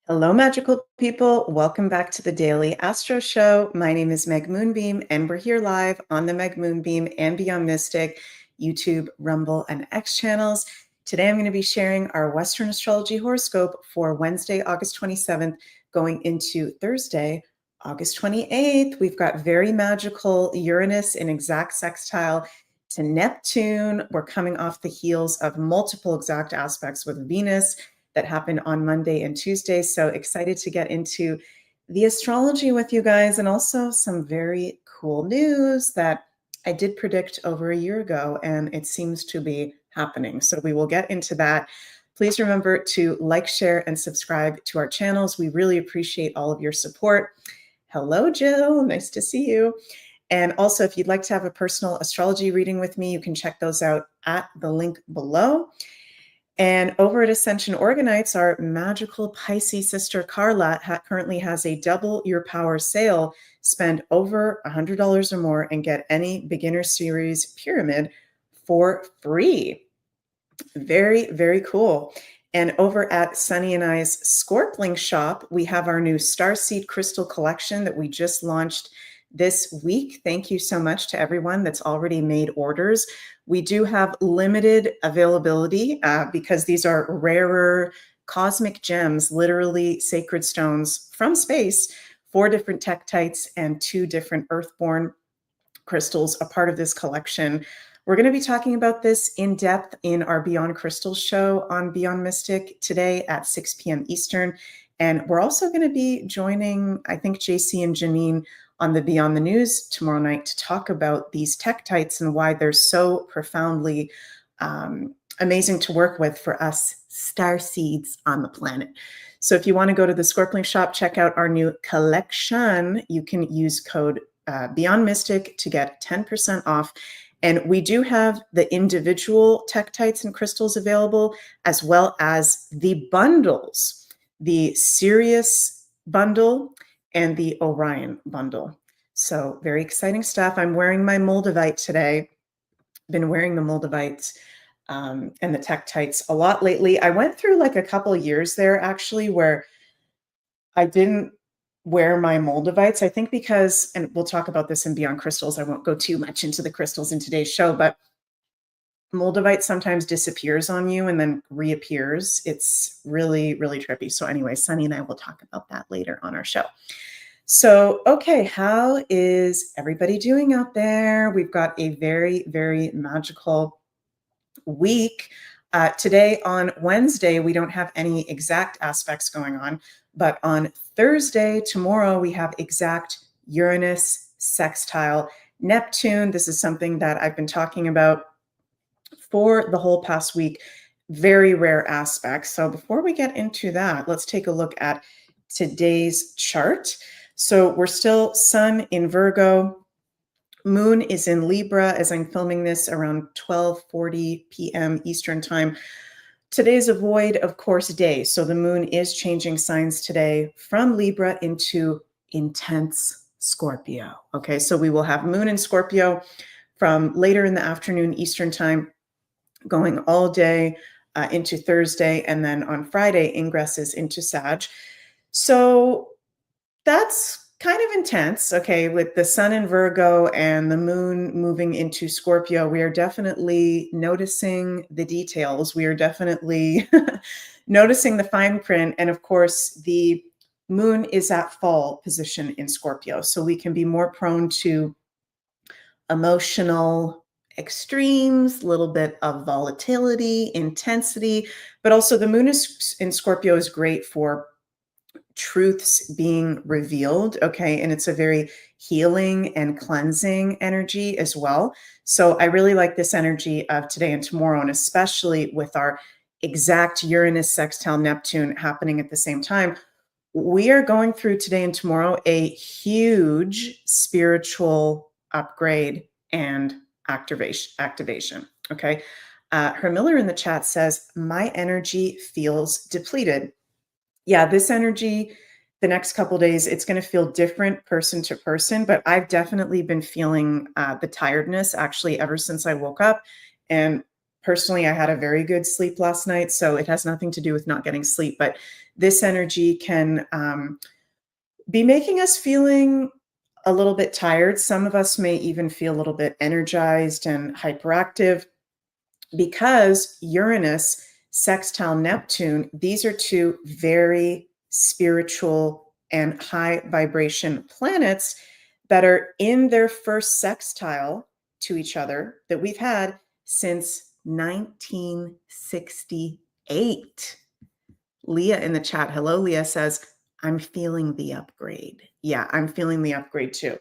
Hello, magical people. Welcome back to the Daily Astro Show. My name is Meg Moonbeam, and we're here live on the Meg Moonbeam and Beyond Mystic YouTube, Rumble, and X channels. Today, I'm going to be sharing our Western astrology horoscope for Wednesday, August 27th, going into Thursday, August 28th. We've got very magical Uranus in exact sextile to Neptune. We're coming off the heels of multiple exact aspects with Venus that happened on Monday and Tuesday. So excited to get into the astrology with you guys, and also some very cool news that I did predict over a year ago, and it seems to be happening. So we will get into that. Please remember to like, share, and subscribe to our channels. We really appreciate all of your support. Hello, Jill. Nice to see you. And also, if you'd like to have a personal astrology reading with me, you can check those out at the link below. And over at Ascension Organites, our magical Pisces sister Carla currently has a double your power sale. Spend over $100 or more and get any beginner series pyramid for free. Very, very cool. And over at Sunny and I's Scorpling shop, we have our new Starseed Crystal collection that we just launched this week. Thank you so much to everyone that's already made orders. We do have limited availability because these are rarer cosmic gems, literally sacred stones from space, 4 different tektites and 2 different earthborn crystals, a part of this collection. We're going to be talking about this in depth in our Beyond Crystals show on Beyond Mystic today at 6 p.m. Eastern. And we're also going to be joining, I think, JC and Janine on the Beyond the News tomorrow night to talk about these tektites and why they're so profoundly amazing to work with for us star seeds on the planet. So if you want to go to the Scorpling shop, check out our new collection. You can use code Beyond Mystic to get 10% off. And we do have the individual tektites and crystals available, as well as the bundles, the Sirius bundle and the Orion bundle. So very exciting stuff. I'm wearing my Moldavite today. Been wearing the Moldavites and the tektites a lot lately. I went through like a couple of years there actually where I didn't wear my Moldavites, I think because, and we'll talk about this in Beyond Crystals, I won't go too much into the crystals in today's show, but Moldavite sometimes disappears on you and then reappears. It's really, really trippy. So anyway, Sunny and I will talk about that later on our show. So, okay, how is everybody doing out there? We've got a very, very magical week. Today on Wednesday, we don't have any exact aspects going on, but on Thursday, tomorrow, we have exact Uranus sextile Neptune. This is something that I've been talking about for the whole past week. Very rare aspects. So before we get into that, let's take a look at today's chart. So we're still Sun in Virgo. Moon is in Libra as I'm filming this around 12:40 p.m. Eastern time. Today's a void, of course, day. So the moon is changing signs today from Libra into intense Scorpio. Okay, so we will have moon in Scorpio from later in the afternoon Eastern time, going all day into Thursday. And then on Friday, ingresses into Sag. So that's kind of intense, okay, with the sun in Virgo and the moon moving into Scorpio. We are definitely noticing the details. We are definitely noticing the fine print. And of course, the moon is at fall position in Scorpio. So we can be more prone to emotional extremes, a little bit of volatility, intensity, but also the moon is in Scorpio is great for truths being revealed, okay? And it's a very healing and cleansing energy as well. So I really like this energy of today and tomorrow, and especially with our exact Uranus sextile Neptune happening at the same time. We are going through today and tomorrow a huge spiritual upgrade and activation, okay? Hermiller in the chat says, my energy feels depleted. Yeah, this energy, the next couple of days, it's going to feel different person to person, but I've definitely been feeling the tiredness actually ever since I woke up. And Personally, I had a very good sleep last night, so it has nothing to do with not getting sleep, but this energy can be making us feeling a little bit tired. Some of us may even feel a little bit energized and hyperactive because Uranus, sextile Neptune, these are two very spiritual and high vibration planets that are in their first sextile to each other that we've had since 1968. Leah in the chat, hello, Leah says, I'm feeling the upgrade. Yeah, I'm feeling the upgrade too.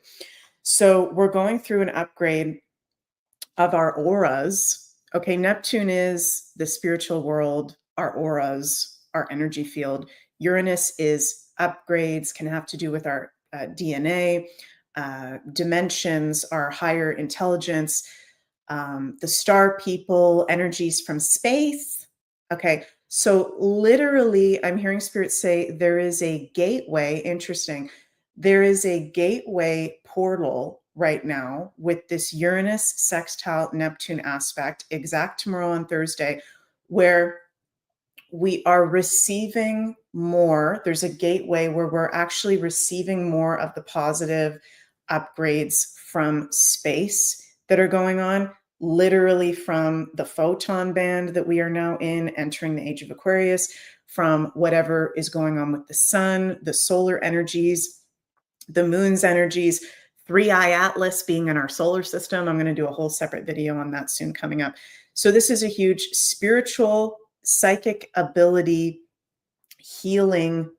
So we're going through an upgrade of our auras. Okay, Neptune is the spiritual world, our auras, our energy field. Uranus is upgrades, can have to do with our DNA, dimensions, our higher intelligence, the star people, energies from space. Okay, so literally, I'm hearing spirits say there is a gateway. Interesting. There is a gateway portal right now with this Uranus sextile Neptune aspect, exact tomorrow on Thursday, where we are receiving more. There's a gateway where we're actually receiving more of the positive upgrades from space that are going on, literally from the photon band that we are now in, entering the age of Aquarius, from whatever is going on with the sun, the solar energies, the moon's energies, 3i Atlas being in our solar system. I'm going to do a whole separate video on that soon coming up. So this is a huge spiritual, psychic ability healing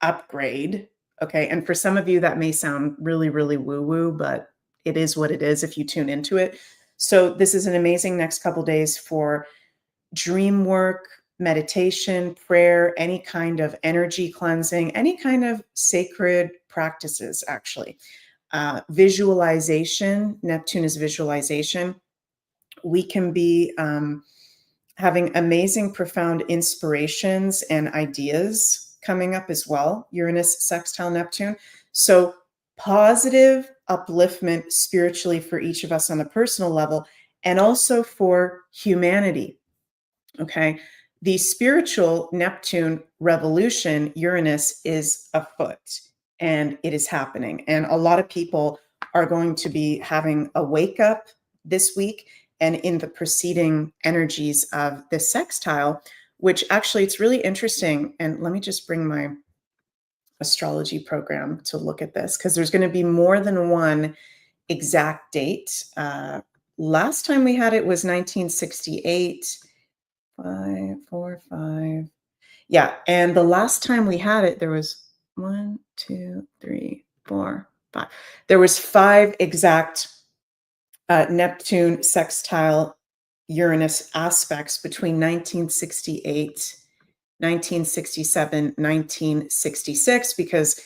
upgrade. Okay. And for some of you, that may sound really, really woo-woo, but it is what it is if you tune into it. So this is an amazing next couple days for dream work, meditation, prayer, any kind of energy cleansing, any kind of sacred practices, actually. Visualization, Neptune is visualization. We can be having amazing, profound inspirations and ideas coming up as well. Uranus, sextile Neptune. So positive upliftment spiritually for each of us on a personal level and also for humanity. Okay. The spiritual Neptune revolution, Uranus, is afoot and it is happening. And a lot of people are going to be having a wake up this week and in the preceding energies of the sextile, which actually it's really interesting. And let me just bring my astrology program to look at this because there's going to be more than one exact date. Last time we had it was 1968. 5, 4, 5. Yeah. And the last time we had it, there was 1, 2, 3, 4, 5. There was 5 exact Neptune sextile Uranus aspects between 1968, 1967, 1966, because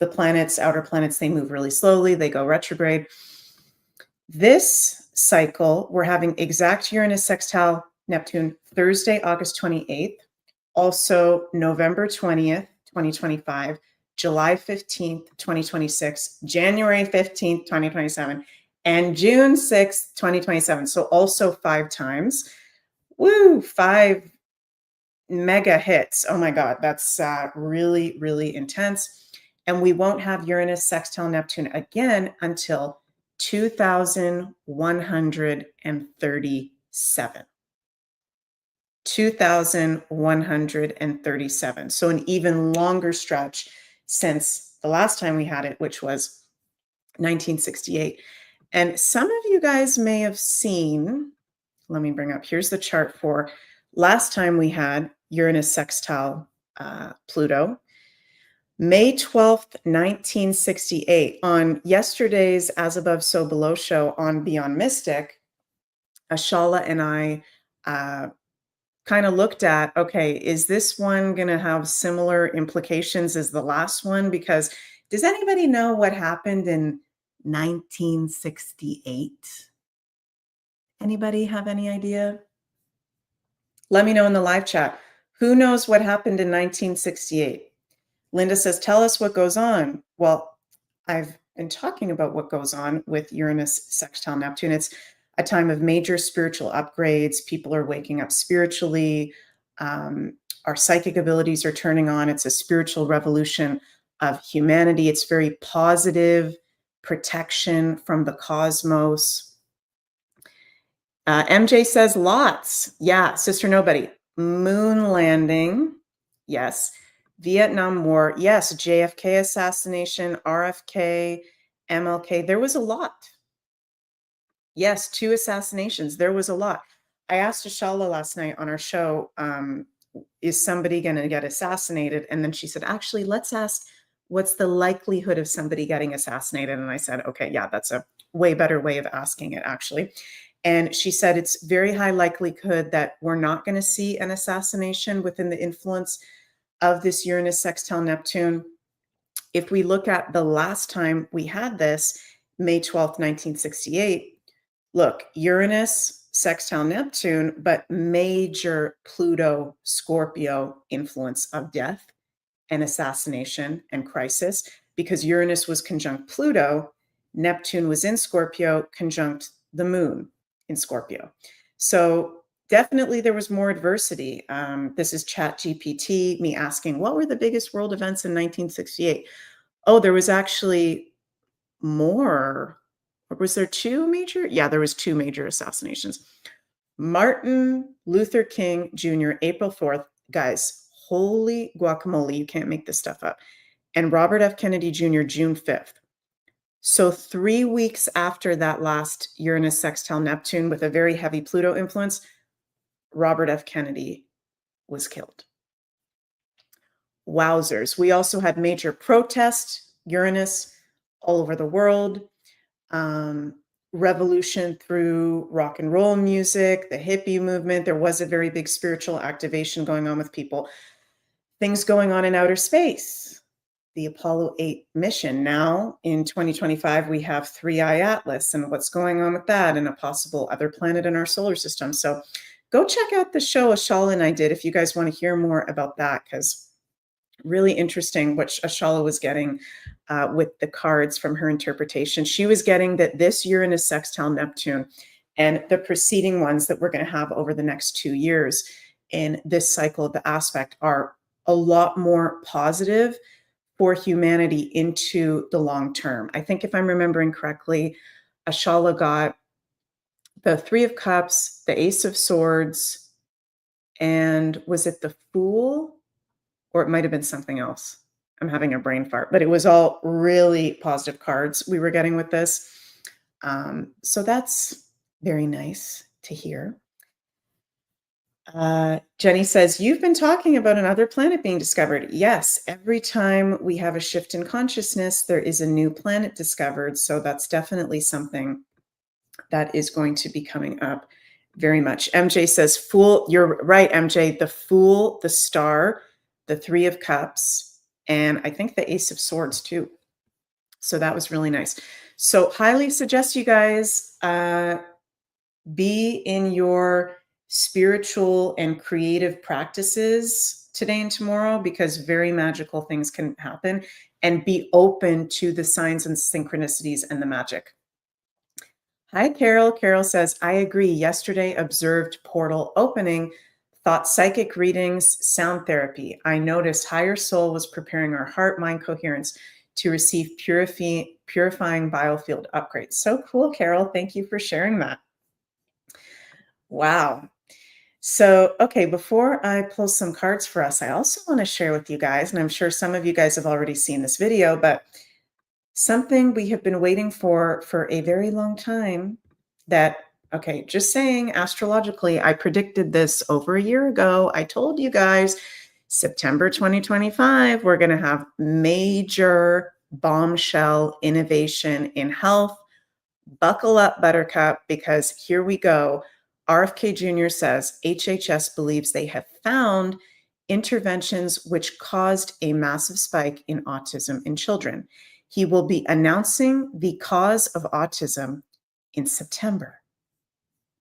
the planets, outer planets, they move really slowly. They go retrograde. This cycle, we're having exact Uranus sextile Neptune Thursday, August 28th, also November 20th, 2025, July 15th, 2026, January 15th, 2027, and June 6th, 2027. So also 5 times. Woo, 5 mega hits. Oh my God, that's really, really intense. And we won't have Uranus sextile Neptune again until 2137. 2137. So an even longer stretch since the last time we had it, which was 1968. And some of you guys may have seen, let me bring up, here's the chart for last time we had Uranus sextile Pluto. May 12th, 1968, on yesterday's As Above, So Below show on Beyond Mystic, Ashala and I kind of looked at, okay, is this one going to have similar implications as the last one? Because does anybody know what happened in 1968? Anybody have any idea? Let me know in the live chat. Who knows what happened in 1968? Linda says, tell us what goes on. Well, I've been talking about what goes on with Uranus sextile Neptune. It's a time of major spiritual upgrades. People are waking up spiritually. Our psychic abilities are turning on. It's a spiritual revolution of humanity. It's very positive, protection from the cosmos. MJ says lots. Yeah, Sister Nobody. Moon landing. Yes. Vietnam War. Yes. JFK assassination, RFK, MLK. There was a lot. Yes, 2 assassinations. There was a lot. I asked Ashala last night on our show, is somebody going to get assassinated? And then she said, actually, let's ask, what's the likelihood of somebody getting assassinated? And I said, okay, yeah, that's a way better way of asking it, actually. And she said it's very high likelihood that we're not going to see an assassination within the influence of this Uranus sextile Neptune. If we look at the last time we had this, May 12th, 1968, look, Uranus, sextile Neptune, but major Pluto, Scorpio influence of death and assassination and crisis, because Uranus was conjunct Pluto, Neptune was in Scorpio, conjunct the moon in Scorpio. So definitely there was more adversity. This is Chat GPT, me asking, what were the biggest world events in 1968? Oh, there was actually more. Or was there 2 major? Yeah, there was 2 major assassinations. Martin Luther King Jr., April 4th. Guys, holy guacamole, you can't make this stuff up. And Robert F. Kennedy Jr., June 5th. So 3 weeks after that last Uranus sextile Neptune with a very heavy Pluto influence, Robert F. Kennedy was killed. Wowzers. We also had major protest, Uranus, all over the world. Revolution through rock and roll music, the hippie movement. There was a very big spiritual activation going on with people. Things going on in outer space. The Apollo 8 mission. Now in 2025, we have 3i Atlas and what's going on with that and a possible other planet in our solar system. So go check out the show Ashala and I did if you guys want to hear more about that, because really interesting what Ashala was getting with the cards from her interpretation. She was getting that this Uranus sextile Neptune and the preceding ones that we're going to have over the next 2 years in this cycle of the aspect are a lot more positive for humanity into the long term. I think if I'm remembering correctly, Ashala got the 3 of Cups, the Ace of Swords, and was it the Fool? Or it might have been something else. I'm having a brain fart, but it was all really positive cards we were getting with this. So that's very nice to hear. Jenny says, you've been talking about another planet being discovered. Yes, every time we have a shift in consciousness, there is a new planet discovered. So that's definitely something that is going to be coming up very much. MJ says, Fool, you're right, MJ, the Fool, the Star, the 3 of Cups, and I think the Ace of Swords too. So that was really nice. So highly suggest you guys be in your spiritual and creative practices today and tomorrow, because very magical things can happen, and be open to the signs and synchronicities and the magic. Hi, Carol. Carol says, I agree. Yesterday observed portal opening. Thought psychic readings, sound therapy. I noticed higher soul was preparing our heart mind coherence to receive purifying biofield upgrades. So cool, Carol. Thank you for sharing that. Wow. So, okay, before I pull some cards for us, I also want to share with you guys, and I'm sure some of you guys have already seen this video, but something we have been waiting for a very long time that, okay, just saying, astrologically, I predicted this over a year ago. I told you guys, September 2025, we're going to have major bombshell innovation in health. Buckle up, Buttercup, because here we go. RFK Jr. says HHS believes they have found interventions which caused a massive spike in autism in children. He will be announcing the cause of autism in September.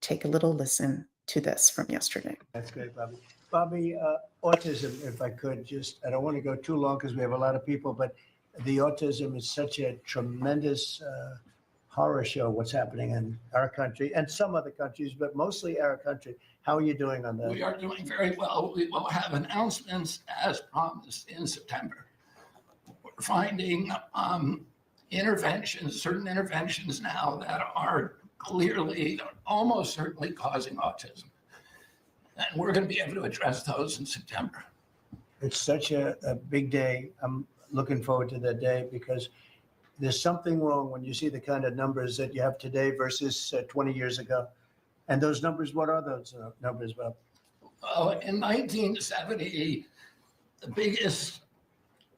Take a little listen to this from yesterday. That's great, Bobby. Bobby, autism, if I could, I don't want to go too long because we have a lot of people, but the autism is such a tremendous horror show what's happening in our country and some other countries, but mostly our country. How are you doing on that? We are doing very well. We will have announcements as promised in September. We're finding certain interventions now that are clearly, almost certainly causing autism. And we're going to be able to address those in September. It's such a big day. I'm looking forward to that day because there's something wrong when you see the kind of numbers that you have today versus 20 years ago. And those numbers, what are those numbers, Bob? In 1970, the biggest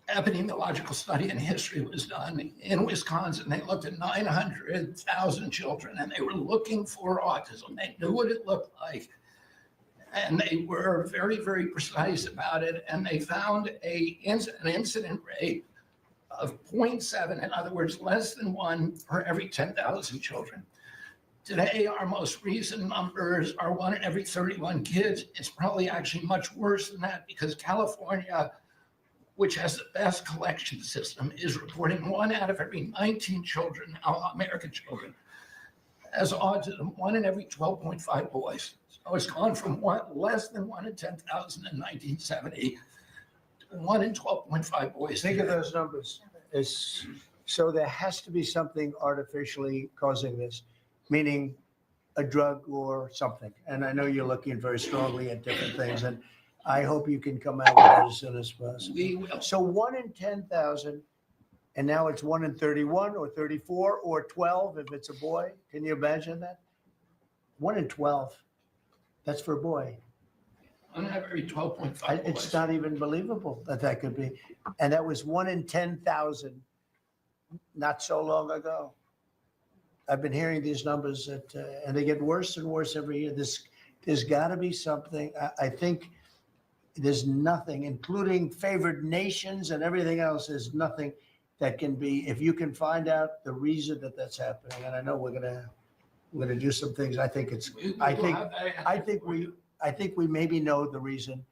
epidemiological study in history was done in Wisconsin. They looked at 900,000 children and they were looking for autism. They knew what it looked like. And they were very, very precise about it. And they found an incident rate of 0.7, in other words, less than 1 per every 10,000 children. Today, our most recent numbers are 1 in every 31 kids. It's probably actually much worse than that because California, which has the best collection system, is reporting 1 out of every 19 children, American children, has autism, 1 in every 12.5 boys. So it's gone from less than 1 in 10,000 in 1970 to 1 in 12.5 boys. Think of those numbers. So there has to be something artificially causing this, meaning a drug or something. And I know you're looking very strongly at different things, and I hope you can come out with that as soon as possible. We will. So 1 in 10,000, and now it's 1 in 31 or 34 or 12 if it's a boy. Can you imagine that? 1 in 12. That's for a boy. 1 in every 12.5 boys. It's not even believable that could be. And that was 1 in 10,000 not so long ago. I've been hearing these numbers and they get worse and worse every year. There's got to be something. I think there's nothing, including favored nations and everything else, there's nothing that can be, if you can find out the reason that that's happening. And I know we're gonna do some things. I think we maybe know the reason.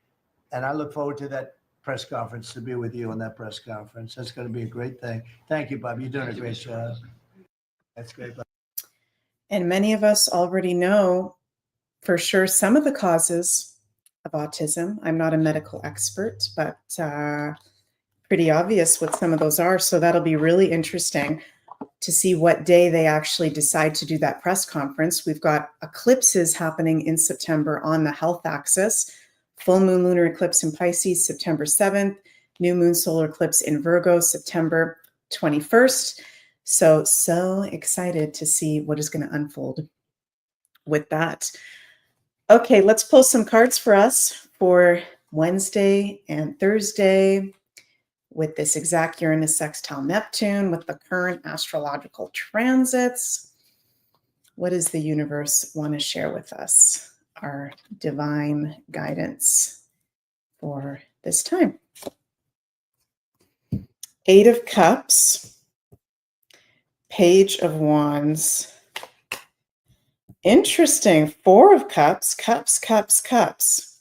And I look forward to that press conference, to be with you on that press conference. That's going to be a great thing. Thank you, Bob. You're doing a great job. That's great, Bob. And many of us already know for sure some of the causes of autism. I'm not a medical expert, but pretty obvious what some of those are. So that'll be really interesting to see what day they actually decide to do that press conference. We've got eclipses happening in September on the health axis. Full moon lunar eclipse in Pisces, September 7th. New moon solar eclipse in Virgo, September 21st. So excited to see what is going to unfold with that. Okay, let's pull some cards for us for Wednesday and Thursday with this exact Uranus sextile Neptune, with the current astrological transits. What does the universe want to share with us? Our divine guidance for this time. 8 of Cups, Page of Wands. Interesting. 4 of Cups, Cups.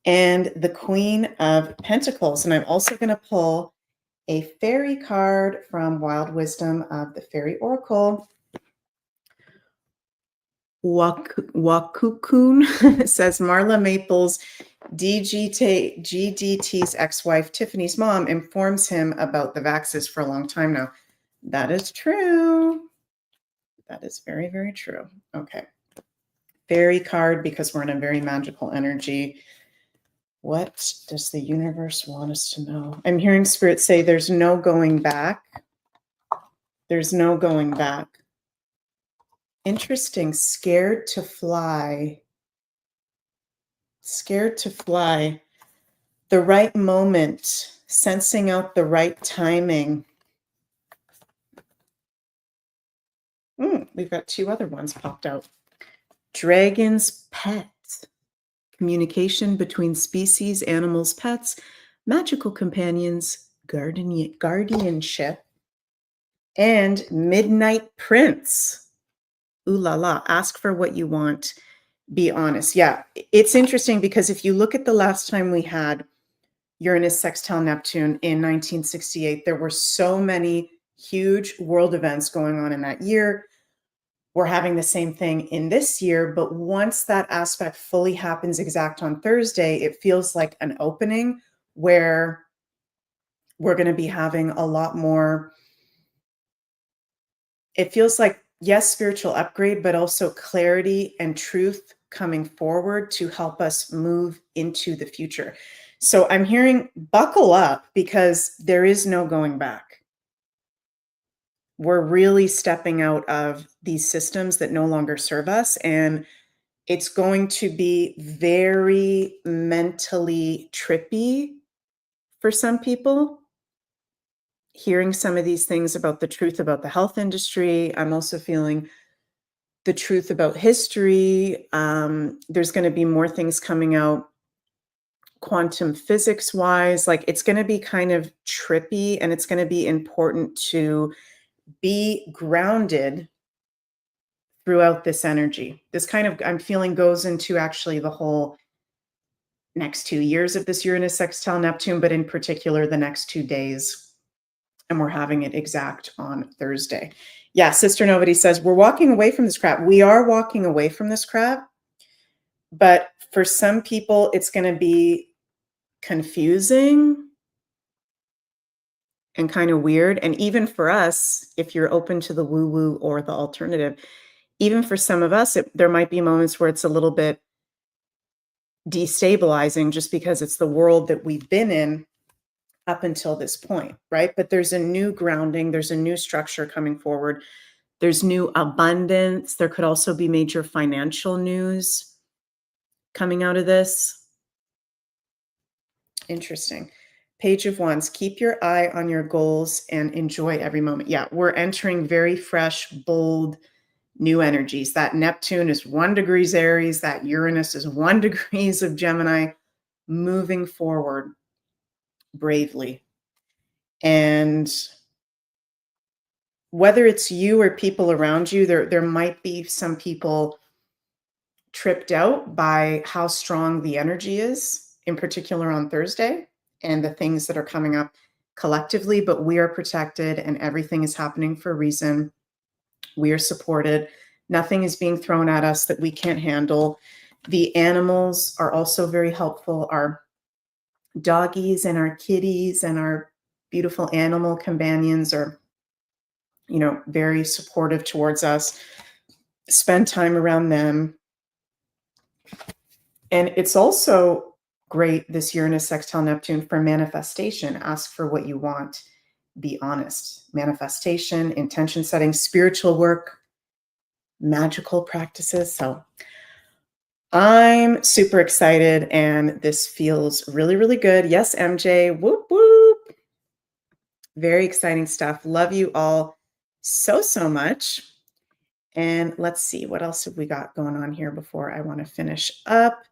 And the Queen of Pentacles. And I'm also going to pull a fairy card from Wild Wisdom of the Fairy Oracle. Wakukun says Marla Maples, GDT's ex-wife Tiffany's mom, informs him about the vaxxas for a long time now. That is true. That is very, very true. Okay. Fairy card, because we're in a very magical energy. What does the universe want us to know? I'm hearing Spirit say there's no going back. There's no going back. Interesting. Scared to fly. Scared to fly. The right moment. Sensing out the right timing. We've got 2 other ones popped out. Dragon's pet. Communication between species, animals, pets, magical companions, guardianship, and Midnight Prince. Ooh la la, ask for what you want, be honest. Yeah, it's interesting because if you look at the last time we had Uranus sextile Neptune in 1968, there were so many huge world events going on in that year. We're having the same thing in this year, but once that aspect fully happens exact on Thursday, it feels like an opening where we're going to be having a lot more. It feels like, yes, spiritual upgrade, but also clarity and truth coming forward to help us move into the future. So I'm hearing buckle up, because there is no going back. We're really stepping out of these systems that no longer serve us. And it's going to be very mentally trippy for some people, hearing some of these things about the truth about the health industry. I'm also feeling the truth about history. There's going to be more things coming out quantum physics wise. Like, it's going to be kind of trippy, and it's going to be important to be grounded throughout this energy. This kind of, I'm feeling, goes into actually the whole next 2 years of this Uranus sextile Neptune, but in particular the next 2 days. And we're having it exact on Thursday. Yeah, Sister Novity says, we're walking away from this crap. We are walking away from this crap. But for some people, it's going to be confusing and kind of weird. And even for us, if you're open to the woo-woo or the alternative, even for some of us, there might be moments where it's a little bit destabilizing, just because it's the world that we've been in up until this point, right? But there's a new grounding, there's a new structure coming forward, there's new abundance. There could also be major financial news coming out of this. Interesting. Page of Wands, keep your eye on your goals and enjoy every moment. Yeah, we're entering very fresh, bold, new energies. That Neptune is 1 degrees Aries, that Uranus is 1 degrees of Gemini, moving forward bravely. And whether it's you or people around you, there might be some people tripped out by how strong the energy is, in particular on Thursday, and the things that are coming up collectively, but we are protected and everything is happening for a reason. We are supported. Nothing is being thrown at us that we can't handle. The animals are also very helpful. Our doggies and our kitties and our beautiful animal companions are, very supportive towards us. Spend time around them. And it's also great, this Uranus sextile Neptune, for manifestation. Ask for what you want. Be honest. Manifestation, intention setting, spiritual work, magical practices. So I'm super excited, and this feels really, really good. Yes, MJ. Whoop, whoop. Very exciting stuff. Love you all so, so much. And let's see, what else have we got going on here before I want to finish up?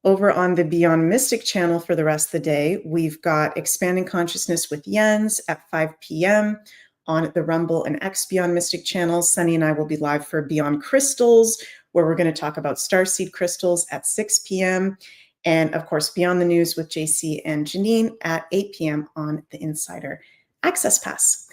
Over on the Beyond Mystic channel for the rest of the day, we've got Expanding Consciousness with Jens at 5 p.m. on the Rumble and X Beyond Mystic channels. Sunny and I will be live for Beyond Crystals, where we're going to talk about starseed crystals at 6 p.m. And of course, Beyond the News with JC and Janine at 8 p.m. on the Insider Access Pass.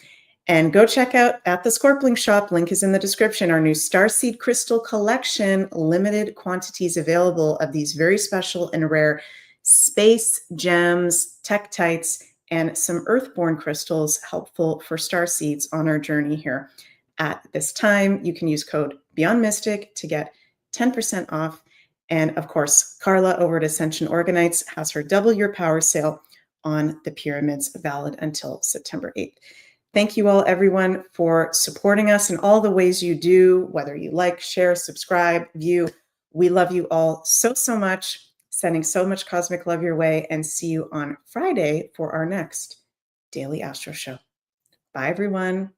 And go check out at the Scorpling Shop, link is in the description, our new Starseed Crystal Collection, limited quantities available of these very special and rare space gems, tektites, and some earthborn crystals helpful for starseeds on our journey here. At this time, you can use code Beyond Mystic to get 10% off. And of course, Carla over at Ascension Organites has her Double Your Power sale on the pyramids, valid until September 8th. Thank you all, everyone, for supporting us in all the ways you do, whether you like, share, subscribe, view. We love you all so, so much. Sending so much cosmic love your way, and see you on Friday for our next Daily Astro Show. Bye, everyone.